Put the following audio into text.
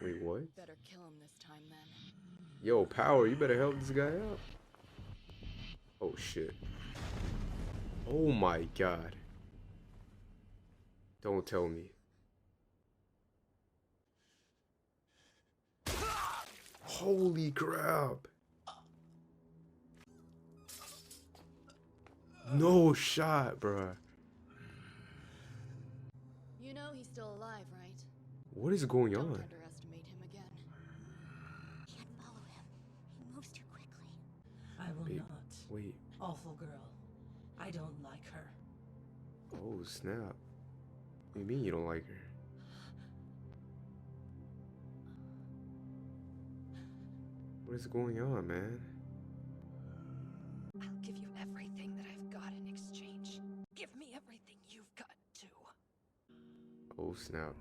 Wait, what? Better kill him this time then. Yo, Power, you better help this guy out. Oh shit. Oh my god. Don't tell me. Holy crap. No shot, bruh. You know he's still alive, right? What is going Don't on? underestimate him again. Can't follow him. He moves too quickly. I will Wait, not. wait. Awful girl. I don't like her. Oh snap. What do you mean you don't like her? What is going on, man? I'll give you everything that I've got in exchange. Give me everything you've got too. Oh snap.